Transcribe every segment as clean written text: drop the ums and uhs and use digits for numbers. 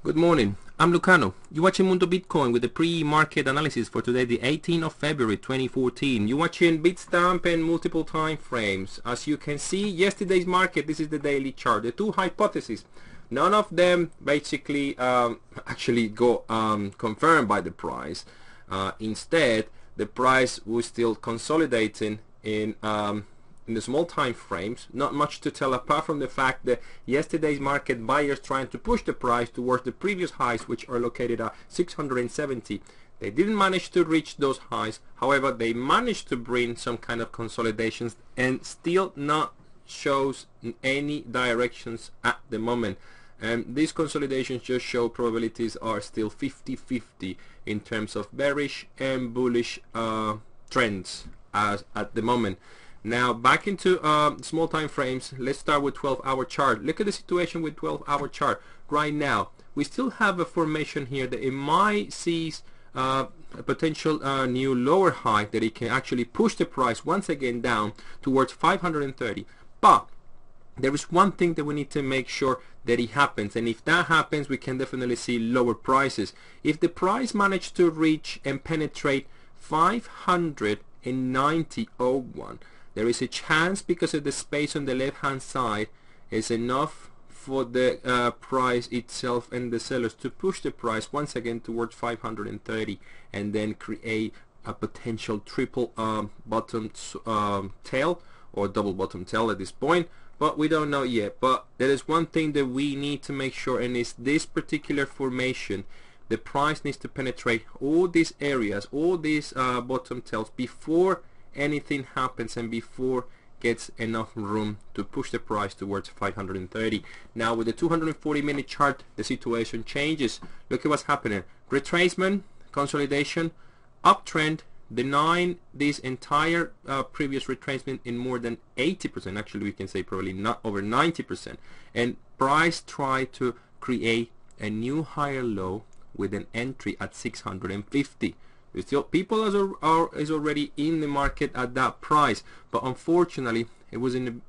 Good morning, I'm Lucano. You're watching Mundobitcoin with the pre-market analysis for today, the 18th of February 2014. You're watching Bitstamp and multiple time frames. As you can see, yesterday's market, this is the daily chart. The two hypotheses, none of them basically actually got confirmed by the price. Instead, the price was still consolidating in the small time frames. Not much to tell apart from the fact that yesterday's market buyers trying to push the price towards the previous highs, which are located at 670. They didn't manage to reach those highs. However, they managed to bring some kind of consolidations and still not shows any directions at the moment. These consolidations just show probabilities are still 50-50 in terms of bearish and bullish trends as at the moment. Now back into small time frames. Let's start with 12-hour chart. Look at the situation with 12-hour chart right now. We still have a formation here that it might seize a potential new lower high, that it can actually push the price once again down towards 530. But there is one thing that we need to make sure that it happens, and if that happens, we can definitely see lower prices. If the price managed to reach and penetrate 590.01, there is a chance, because of the space on the left hand side, is enough for the price itself and the sellers to push the price once again towards 530 and then create a potential triple bottom tail or double bottom tail at this point, but we don't know yet. But there is one thing that we need to make sure, and is this particular formation. The price needs to penetrate all these areas, all these bottom tails, before anything happens and before gets enough room to push the price towards 530. Now with the 240-minute chart, the situation changes. Look at what's happening. Retracement, consolidation, uptrend, denying this entire previous retracement in more than 80%. Actually, we can say probably not over 90%. And price try to create a new higher low with an entry at 650. Still, people is already in the market at that price, but unfortunately, it wasn't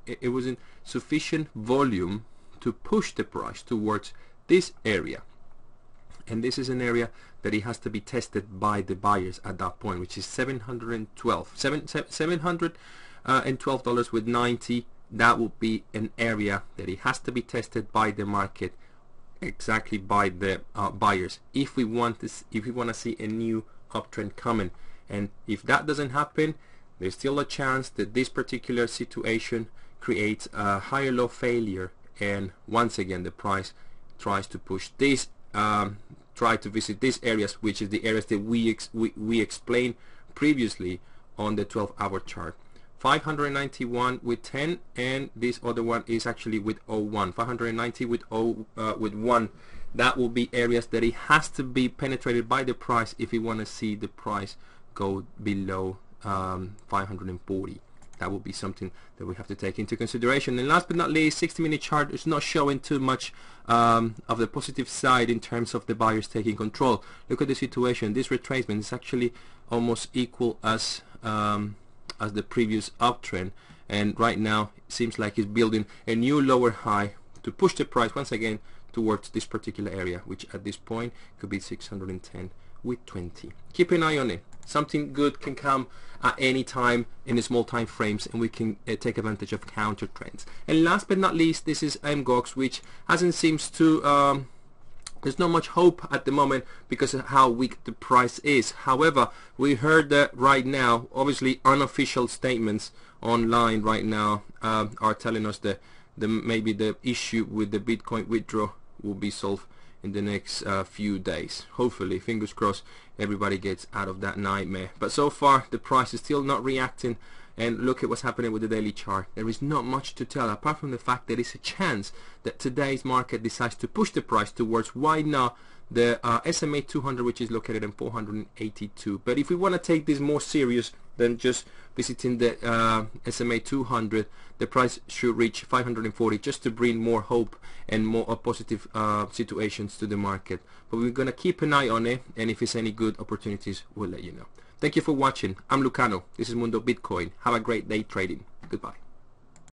sufficient volume to push the price towards this area, and this is an area that it has to be tested by the buyers at that point, which is $712 with 90. That will be an area that it has to be tested by the market, exactly by the buyers, if we want to see a new uptrend coming. And if that doesn't happen, there's still a chance that this particular situation creates a higher low failure, and once again the price tries to push this, try to visit these areas, which is the areas that we explained previously on the 12-hour chart. 591 with 10, and this other one is actually with 01. 590 with 1. That will be areas that it has to be penetrated by the price if we want to see the price go below 540. That will be something that we have to take into consideration. And last but not least, 60-minute chart is not showing too much of the positive side in terms of the buyers taking control. Look at the situation. This retracement is actually almost equal as the previous uptrend, and right now it seems like it's building a new lower high to push the price once again towards this particular area, which at this point could be 610 with 20. Keep an eye on it. Something good can come at any time in the small time frames, and we can take advantage of counter trends. And last but not least, this is MGOX, which seems to there's not much hope at the moment because of how weak the price is. However, we heard that right now, obviously unofficial statements online right now are telling us that maybe the issue with the Bitcoin withdrawal will be solved in the next few days. Hopefully, fingers crossed, everybody gets out of that nightmare. But so far, the price is still not reacting. And look at what's happening with the daily chart. There is not much to tell apart from the fact that it's a chance that today's market decides to push the price towards, why not, the SMA 200, which is located in 482. But if we want to take this more serious than just visiting the SMA 200, the price should reach 540 just to bring more hope and more positive situations to the market. But we're going to keep an eye on it, and if it's any good opportunities, we'll let you know. Thank you for watching. I'm Lucano. This is Mundobitcoin. Have a great day trading. Goodbye.